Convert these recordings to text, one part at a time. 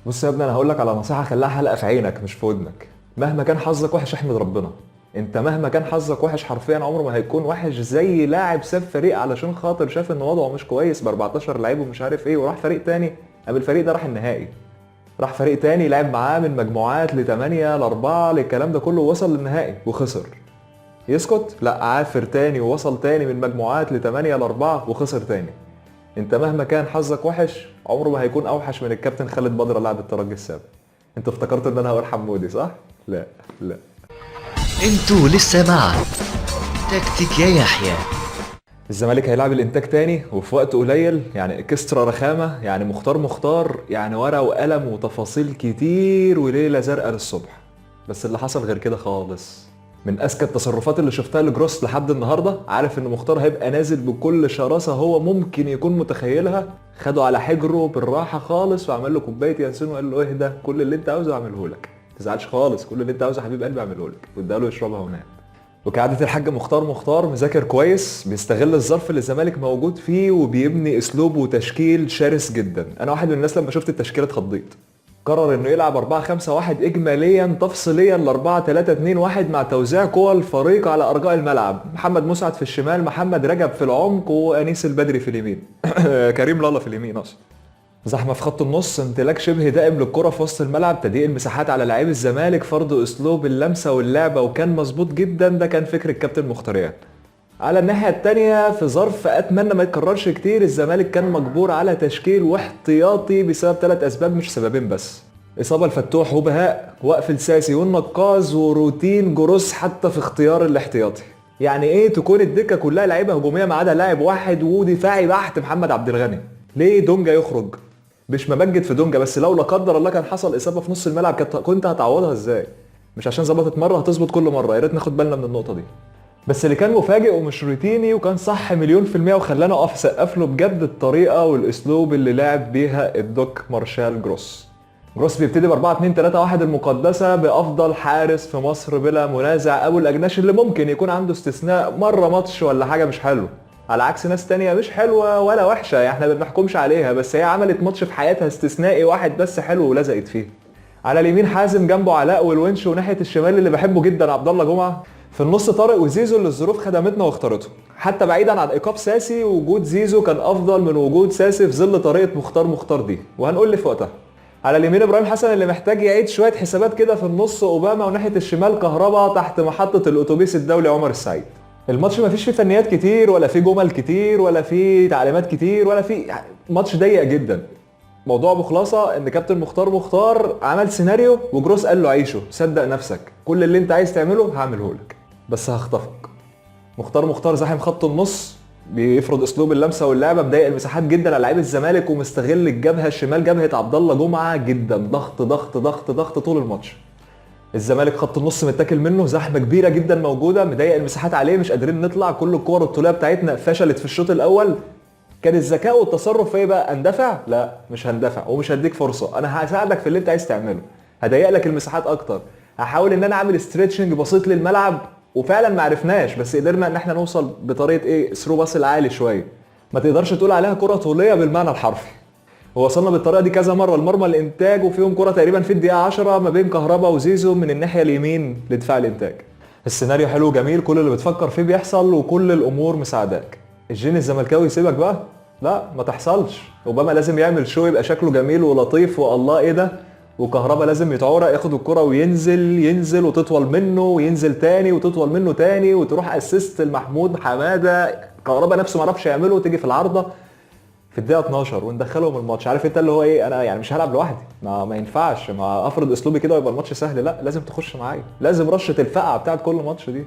بص يا ابني، انا هقول لك على نصيحه خليها حلقه في عينك مش في ودنك. مهما كان حظك وحش احمد ربنا. انت مهما كان حظك وحش حرفيا عمره ما هيكون وحش زي لاعب ساب فريق علشان خاطر شاف ان وضعه مش كويس ب 14 لعيب ومش عارف ايه، وراح فريق تاني. قبل الفريق ده راح النهائي. راح فريق تاني لعب معاه من مجموعات ل8 ل4 للكلام ده كله، ووصل للنهائي وخسر. يسكت؟ لا، عافر تاني ووصل تاني من مجموعات ل8 ل4 وخسر تاني. انت مهما كان حظك وحش عمره ما هيكون اوحش من الكابتن خالد بدر لاعب الترجي السابق. انت افتكرت ان انا هقول حمودي صح؟ لا لا. انتوا لسه مع تكتيك يا يحيى. الزمالك هيلعب الانتاج تاني وفي وقت قليل، يعني اكسترا رخامه، يعني مختار يعني ورقه وقلم وتفاصيل كتير وليله زرقاء للصبح. بس اللي حصل غير كده خالص. من اذكى التصرفات اللي شفتها لجروس لحد النهارده، عارف ان مختار هيبقى نازل بكل شراسه هو ممكن يكون متخيلها. خده على حجره بالراحه خالص وعمل له كوبايه ينسون وقال له اهدى، كل اللي انت عاوزه اعمله لك، ما تزعلش خالص، كل اللي انت عاوزه يا حبيب قلبي اعمله لك، واداله له يشربها ونام. وكعادة الحاج مختار مذاكر كويس، بيستغل الظرف اللي الزمالك موجود فيه وبيبني اسلوب وتشكيل شرس جدا. انا واحد من الناس لما شفت التشكيله اتخضيت. قرر انه يلعب 4-5-1 اجماليا تفصيليا ل 4-3-2-1 مع توزيع قوى الفريق على ارجاء الملعب. محمد مسعد في الشمال، محمد رجب في العمق، وانيس البدري في اليمين. كريم لالا في اليمين اصلا. زحمه في خط النص، امتلاك شبه دائم للكره في وسط الملعب، تضييق المساحات على لعيب الزمالك، فرض اسلوب اللمسه واللعبه، وكان مظبوط جدا. ده كان فكر الكابتن مختاريان. على الناحيه الثانيه في ظرف اتمنى ما يتكررش كتير، الزمالك كان مجبور على تشكيل واحتياطي بسبب 3 اسباب مش سببين بس: اصابه الفتوح وبهاء، وقف الساسي والنقاز، وروتين جروس حتى في اختيار الاحتياطي. يعني ايه تكون الدكه كلها لعيبه هجوميه ما عدا لاعب واحد ودفاعي بحت محمد عبد الغني؟ ليه دونجا يخرج؟ مش ممجد في دونجا، بس لو لا قدر الله كان حصل اصابه في نص الملعب كنت هتعوضها ازاي؟ مش عشان ظبطت مره هتظبط كل مره، يا ريت ناخد بالنا من النقطه دي. بس اللي كان مفاجئ ومش روتيني وكان صح مليون في المية وخلانا اقف اسقف له بجد، الطريقه والاسلوب اللي لعب بيها الدوك مارشال جروس. جروس بيبتدي ب 4-2-3-1 المقدسه بافضل حارس في مصر بلا منازع، ابو الاجناش اللي ممكن يكون عنده استثناء مره ماتش ولا حاجه مش حلو، على عكس ناس تانية مش حلوة ولا وحشة، يعني احنا ما بنحكمش عليها، بس هي عملت ماتش في حياتها استثنائي واحد بس حلو ولزقت فيه. على اليمين حازم، جنبه علاء والونش، وناحية الشمال اللي بحبه جدا عبد الله جمعة. في النص طارق وزيزو اللي الظروف خدمتنا واختارته. حتى بعيدا عن ايقاف ساسي، وجود زيزو كان افضل من وجود ساسي في ظل طريقة مختار دي، وهنقول لي في وقتها. على اليمين ابراهيم حسن اللي محتاج يعيد شوية حسابات كده، في النص اوباما، وناحية الشمال كهربا تحت محطة الاتوبيس الدولي عمر السعيد. الماتش ما فيش فيه فنيات كتير ولا فيه جمل كتير ولا فيه تعليمات كتير ولا فيه، يعني ماتش ضيق جدا. موضوع بخلاصه ان كابتن مختار عمل سيناريو وجروس قال له عيشه، صدق نفسك، كل اللي انت عايز تعمله هعمله لك، بس هخطفك. مختار زاحم خط النص، بيفرض اسلوب اللمسه واللعبه، مضايق المساحات جدا على لعيب الزمالك، ومستغل الجبهه الشمال جبهه عبد الله جمعه جدا، ضغط ضغط ضغط ضغط طول الماتش. الزمالك خط النص متاكل منه، زحمه كبيره جدا موجوده، مضايق المساحات عليه، مش قادرين نطلع، كل الكور الطوليه بتاعتنا فشلت في الشوط الاول. كان الذكاء والتصرف في ايه بقى؟ اندفع؟ لا مش هندفع ومش هديك فرصه، انا هساعدك في اللي انت عايز تعمله، هضيق لك المساحات اكتر، هحاول ان انا اعمل ستريتشنج بسيط للملعب، وفعلا ما عرفناش، بس قدرنا ان احنا نوصل بطريقه ايه؟ ثرو باص العالي شويه، ما تقدرش تقول عليها كره طوليه بالمعنى الحرفي. ووصلنا بالطريقه دي كذا مره لمرمى الانتاج، وفيهم كره تقريبا في الدقيقه 10 ما بين كهربا وزيزو من الناحيه اليمين لدفاع الانتاج. السيناريو حلو جميل، كل اللي بتفكر فيه بيحصل وكل الامور مساعداك. الجين الزملكاوي يسيبك بقى؟ لا ما تحصلش. اوباما لازم يعمل شو يبقى شكله جميل ولطيف والله ايه ده، وكهربا لازم يتعورق ياخد الكره وينزل وتطول منه وينزل تاني وتطول منه تاني وتروح اسيست لمحمود حماده، كهربا نفسه ما عرفش يعمله، وتيجي في العارضه في الدقيقه 12 وندخلهم الماتش. عارف انت اللي هو ايه؟ انا يعني مش هلعب لوحدي، ما ينفعش ما افرض اسلوبي كده ويبقى الماتش سهل، لا لازم تخش معايا، لازم رشه الفقعه بتاعت كل ماتش دي.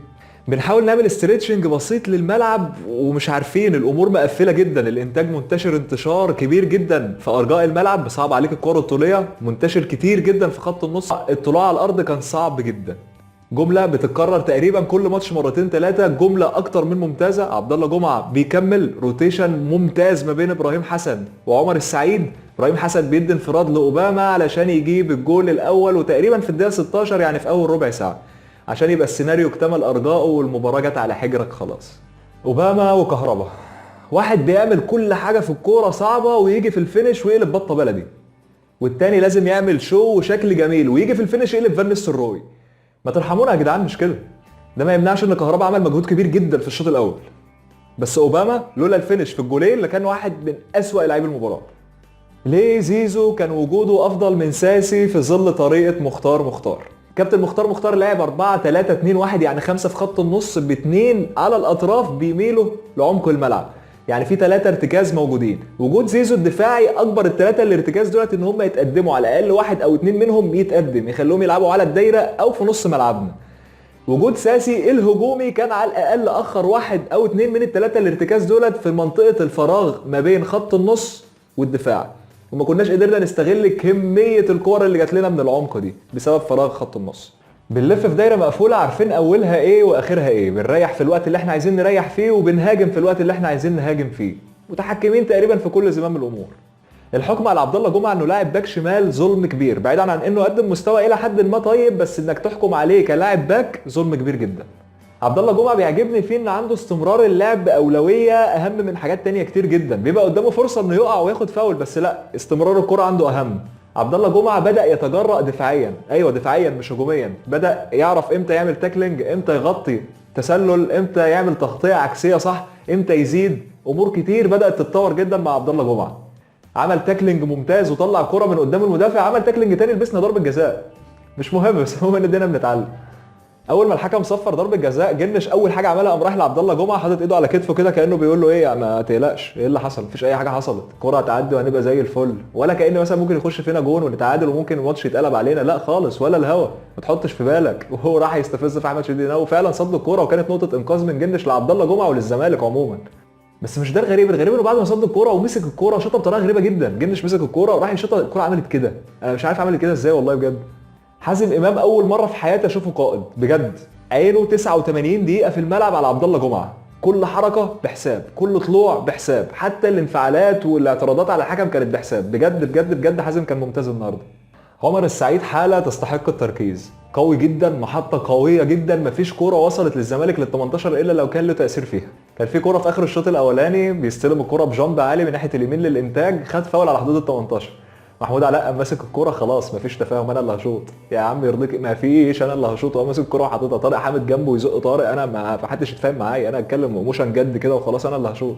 بنحاول نعمل ستريتشنج بسيط للملعب ومش عارفين، الامور مقفله جدا، الانتاج منتشر انتشار كبير جدا في ارجاء الملعب، صعب عليك الكره الطوليه، منتشر كتير جدا في خط النص، الطلوع على الارض كان صعب جدا. جمله بتتكرر تقريبا كل ماتش مرتين ثلاثه، جمله اكتر من ممتازه، عبد الله جمعه بيكمل روتيشن ممتاز ما بين ابراهيم حسن وعمر السعيد، ابراهيم حسن بيدي انفراد لاوباما علشان يجيب الجول الاول، وتقريبا في الدقيقه 16 يعني في اول ربع ساعه، عشان يبقى السيناريو اكتمل ارجائه والمباراه جت على حجرك خلاص. اوباما وكهربا، واحد بيعمل كل حاجه في الكوره صعبه ويجي في الفينش ويقلب بطه بلدي. والتاني لازم يعمل شو وشكل جميل ويجي في الفينش يقلب فان نيستلروي. ما ترحمونا يا جدعان، مش كده. ده ما يمنعش ان كهربا عمل مجهود كبير جدا في الشوط الاول، بس اوباما لولا الفينش في الجولين اللي كان واحد من اسوأ لاعبي المباراه. ليه زيزو كان وجوده افضل من ساسي في ظل طريقه مختار؟ كابتن مختار لعب 4-3-2-1، يعني 5 في خط النص باثنين على الاطراف بيميلوا لعمق الملعب، يعني في 3 ارتكاز موجودين. وجود زيزو الدفاعي اجبر ال3 الارتكاز دولت ان هم يتقدموا، على الاقل 1 أو 2 منهم يتقدم يخلوهم يلعبوا على الدايره او في نص ملعبنا. وجود ساسي الهجومي كان على الاقل اخر 1 أو 2 من ال3 الارتكاز دولت في منطقه الفراغ ما بين خط النص والدفاع، وما كناش قدرنا نستغل كميه الكور اللي جات لنا من العمق دي بسبب فراغ خط النص. بنلف في دايره مقفوله عارفين اولها ايه واخرها ايه، بنريح في الوقت اللي احنا عايزين نريح فيه وبنهاجم في الوقت اللي احنا عايزين نهاجم فيه، متحكمين تقريبا في كل زمام الامور. الحكم على عبد الله جمعه انه لاعب باك شمال ظلم كبير، بعيدا عن انه قدم مستوى الى حد ما طيب، بس انك تحكم عليه كلاعب باك ظلم كبير جدا. عبد الله جمعه بيعجبني فيه ان عنده استمرار اللعب اولويه اهم من حاجات تانية كتير جدا، بيبقى قدامه فرصه انه يقع وياخد فاول بس لا، استمرار الكره عنده اهم. عبد الله جمعه بدا يتجرأ دفاعيا، ايوه دفاعيا مش هجوميا، بدا يعرف امتى يعمل تاكلينج، امتى يغطي تسلل، امتى يعمل تغطيه عكسيه صح، امتى يزيد. امور كتير بدات تتطور جدا مع عبد الله جمعه. عمل تاكلينج ممتاز وطلع كرة من قدام المدافع، عمل تاكلينج تاني لبسنا ضربة جزاء، مش مهم بس المهم ان ادينا بنتعلم. اول ما الحكم صفر ضربة جزاء جنش اول حاجة عملها قام راح لعبد الله جمعة حاطط ايده على كتفه كده كانه بيقول له ايه ما تقلقش، ايه اللي حصل؟ مفيش اي حاجة حصلت، الكرة هتعدي وهنبقى زي الفل، ولا كأن مثلا ممكن يخش فينا جون ونتعادل وممكن الماتش يتقلب علينا، لا خالص ولا الهوا، ما تحطش في بالك. وهو راح يستفز في احمد شديد وفعلا صد الكرة وكانت نقطة انقاذ من جنش لعبد الله جمعة وللزمالك عموما. بس مش ده الغريب انه بعد ما صد الكوره ومسك الكوره وشاطها بطريقه غريبه جدا، جنش مسك الكوره وراح يشوطها، الكوره عملت كده، انا مش عارف عملت كده ازاي والله بجد. حازم امام اول مره في حياتي اشوفه قائد بجد، عينه 89 دقيقه في الملعب على عبد الله جمعه، كل حركه بحساب، كل طلوع بحساب، حتى الانفعالات والاعتراضات على الحكم كانت بحساب، بجد حازم كان ممتاز النهارده. عمر السعيد حاله تستحق التركيز، قوي جدا، محطه قويه جدا، مفيش كوره وصلت للزمالك لل 18 الا لو كان له تاثير فيها. كان في كوره في اخر الشوط الاولاني بيستلم الكوره بجامب عالي من ناحيه اليمين للانتاج، خد فاول على حدود ال 18، محمود علاء قام ماسك الكوره خلاص مفيش تفاهم، انا اللي هشوط يا عم يرضيك، ما فيش انا اللي هشوط، وهو ماسك الكوره وحاططها، طارق حامد جنبه يزق طارق، انا ما حدش يتفاهم معايا، انا اتكلم موشن جد كده وخلاص انا اللي هشوط.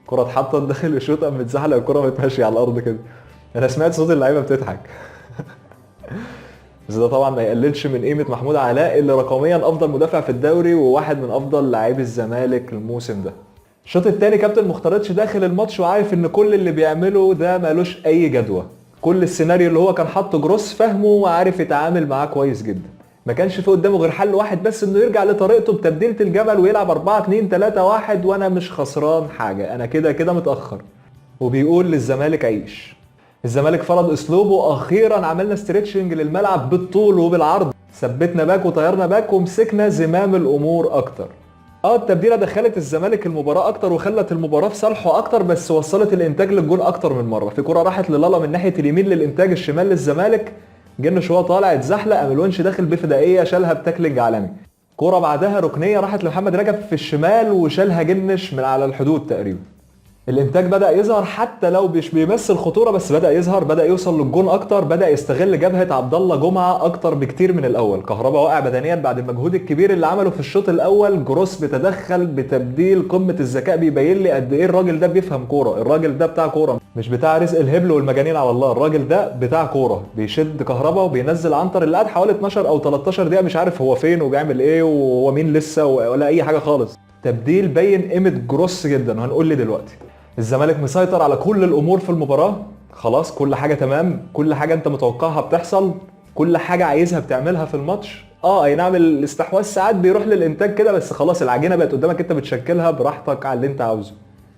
الكوره اتحطت داخل الشوط قام متزحلق الكوره متمشي على الارض كده، انا سمعت صوت اللعيبه بتضحك. بس ده طبعا ما يقللش من قيمه محمود علاء اللي رقميا افضل مدافع في الدوري وواحد من افضل لاعبي الزمالك الموسم ده. الشوط الثاني كابتن مختارتش داخل الماتش وعارف ان كل اللي بيعمله ده مالوش اي جدوى، كل السيناريو اللي هو كان حاطه جروس فاهمه وعارف يتعامل معاه كويس جدا، ما كانش في قدامه غير حل واحد بس، انه يرجع لطريقته بتبديله الجمل ويلعب 4-2-3-1 وانا مش خسران حاجه، انا كده متاخر، وبيقول للزمالك عيش. الزمالك فرض اسلوبه، اخيرا عملنا ستريتشنج للملعب بالطول وبالعرض، ثبتنا باك وطيرنا باك ومسكنا زمام الامور اكتر. التبديله دخلت الزمالك المباراه اكتر وخلت المباراه في صالحه اكتر، بس وصلت الانتاج للجول اكتر من مره. في كره راحت للالا من ناحيه اليمين للانتاج الشمال للزمالك، جنش وهو طالع اتزحلق، قام الونش داخل بفدائيه شالها بتاكلينج عالمي. كره بعدها ركنيه راحت لمحمد رجب في الشمال وشالها جنش من على الحدود تقريبا. الانتاج بدأ يظهر حتى لو مش بيمثل خطوره، بس بدأ يظهر، بدأ يوصل للجون اكتر، بدأ يستغل جبهه عبد الله جمعه اكتر بكتير من الاول. كهربا واقع بدنيا بعد المجهود الكبير اللي عمله في الشوط الاول، جروس بتدخل بتبديل قمه الذكاء، بيبين لي قد ايه الراجل ده بيفهم كوره، الراجل ده بتاع كوره مش بتاع رزق الهبل والمجانين على الله، الراجل ده بتاع كوره، بيشد كهربا وبينزل عنتر اللي قعد حوالي 12 او 13 دقيقه مش عارف هو فين وبيعمل ايه وهو مين لسه ولا اي حاجه خالص. تبديل بين قيمه جروس جدا، وهنقول لي دلوقتي. الزمالك مسيطر على كل الامور في المباراه، خلاص كل حاجه تمام، كل حاجه انت متوقعها بتحصل، كل حاجه عايزها بتعملها في الماتش. اي نعم الاستحواذ ساعات بيروح للانتاج كده، بس خلاص العجينه بقت قدامك انت بتشكلها براحتك على اللي انت عاوزه.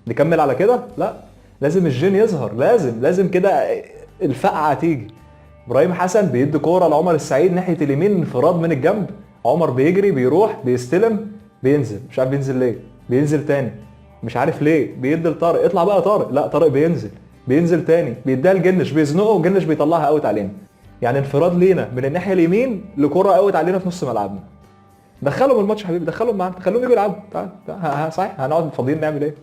نكمل على كده؟ لا، لازم الجين يظهر، لازم كده الفقعه تيجي. ابراهيم حسن بيدي كوره لعمر السعيد ناحيه اليمين، انفراد من الجنب، عمر بيجري بيروح بيستلم بينزل، مش عارف بينزل ليه، بينزل تاني مش عارف ليه، بيدي لطارق اطلع بقى طارق، لا طارق بينزل تاني، بيديها لجنش بيزنقه وجنش بيطلعها اوت علينا. يعني انفراد لينا من الناحيه اليمين لكره اوت علينا في نص ملعبنا. دخلهم الماتش حبيبي، دخلهم معانا، خلوهم يجوا يلعبوا، تعال صحيح هنقعد فاضيين نعمل ايه؟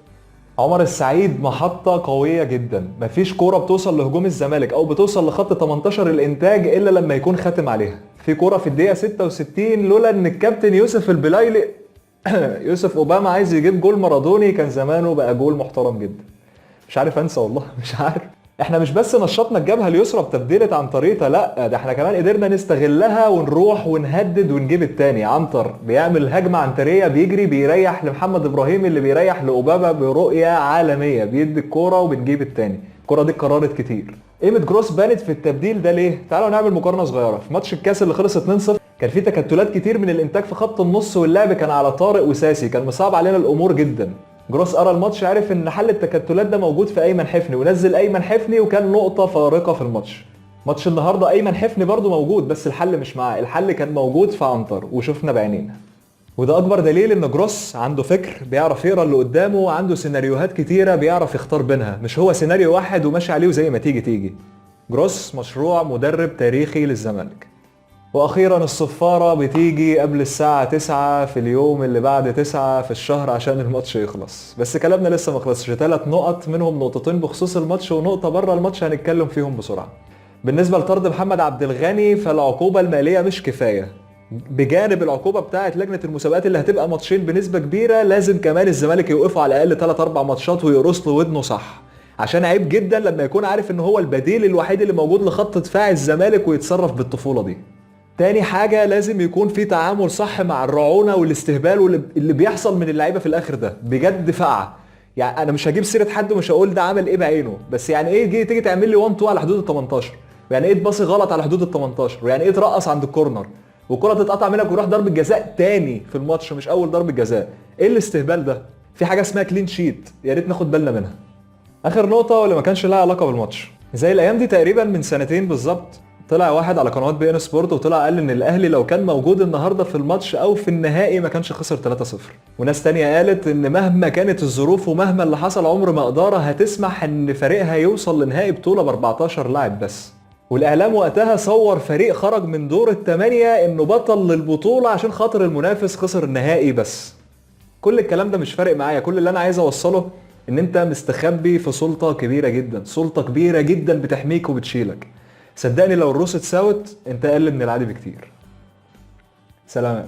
عمر السعيد محطة قوية جدا، مفيش كورة بتوصل لهجوم الزمالك او بتوصل لخط 18 الانتاج الا لما يكون خاتم عليها. في كورة في الدقيقة 66 لولا ان الكابتن يوسف البلايلي يوسف اوباما عايز يجيب جول مارادوني كان زمانه بقى جول محترم جدا. مش عارف انسى والله، مش عارف. احنا مش بس نشطنا الجبهه اليسرى بتبديلة عن طريقة، لا ده احنا كمان قدرنا نستغلها ونروح ونهدد ونجيب التاني. عنتر بيعمل هجمه عنتريه، بيجري بيريح لمحمد ابراهيم اللي بيريح لاوباما برؤيه عالميه، بيدي الكوره وبنجيب التاني. الكوره دي اتكررت كتير. قيمه جروس بانت في التبديل ده ليه؟ تعالوا نعمل مقارنه صغيره. في ماتش الكاس اللي خلص 2-0 كان في تكتلات كتير من الانتاج في خط النص، واللعب كان على طارق وساسي، كان مصعب علينا الامور جدا. جروس قرا الماتش، عرف ان حل التكتلات ده موجود في ايمن حفني ونزل ايمن حفني، وكان نقطه فارقه في الماتش. ماتش النهارده ايمن حفني برضو موجود بس الحل مش معاه، الحل كان موجود في عنتر وشفنا بعينينا. وده اكبر دليل ان جروس عنده فكر، بيعرف يقرا اللي قدامه، وعنده سيناريوهات كتيره بيعرف يختار بينها، مش هو سيناريو واحد وماشي عليه وزي ما تيجي تيجي. جروس مشروع مدرب تاريخي للزمالك. واخيرا الصفارة بتيجي قبل الساعة 9 في اليوم اللي بعد 9 في الشهر عشان الماتش يخلص. بس كلامنا لسه ما خلصش، 3 نقط منهم نقطتين بخصوص الماتش ونقطة بره الماتش هنتكلم فيهم بسرعة. بالنسبة لطرد محمد عبد الغني فالعقوبة المالية مش كفاية. بجانب العقوبة بتاعت لجنة المسابقات اللي هتبقى ماتشين بنسبة كبيرة، لازم كمان الزمالك يوقفوا على الاقل 3-4 ماتشات ويرسلوا ودنه صح، عشان عيب جدا لما يكون عارف ان هو البديل الوحيد اللي موجود لخط دفاع الزمالك ويتصرف بالطفولة دي. تاني حاجة لازم يكون في تعامل صح مع الرعونة والاستهبال واللي بيحصل من اللعيبة في الاخر ده بجد فقعة. يعني انا مش هجيب سيرة حد ومش هقول ده عمل ايه بعينه، بس يعني ايه تيجي تعمل لي 1-2 على حدود ال 18، ويعني ايه تباصي غلط على حدود ال 18، ويعني ايه ترقص عند الكورنر والكرة تتقطع منك ويروح ضربة جزاء تاني في الماتش مش اول ضربة جزاء. ايه الاستهبال ده؟ في حاجة اسمها كلين شيت، يا ريت ناخد بالنا منها. اخر نقطة واللي ما كانش لها علاقة بالماتش، زي الايام دي تقريبا من سنتين بالظبط طلع واحد على قنوات بي ان سبورت وطلع قال ان الاهلي لو كان موجود النهارده في الماتش او في النهائي ما كانش خسر 3-0. وناس تانية قالت ان مهما كانت الظروف ومهما اللي حصل عمر ما اداره هتسمح ان فريقها يوصل لنهائي بطولة ب 14 لاعب بس. والاعلام وقتها صور فريق خرج من دور الثمانية انه بطل للبطولة عشان خاطر المنافس خسر النهائي بس. كل الكلام ده مش فارق معايا، كل اللي انا عايز اوصله ان انت مستخبي في سلطة كبيرة جدا، سلطة كبيرة جدا بتحميك وبتشيلك. صدقني لو الروس اتساوت انت اقل من العادي بكتير. سلام.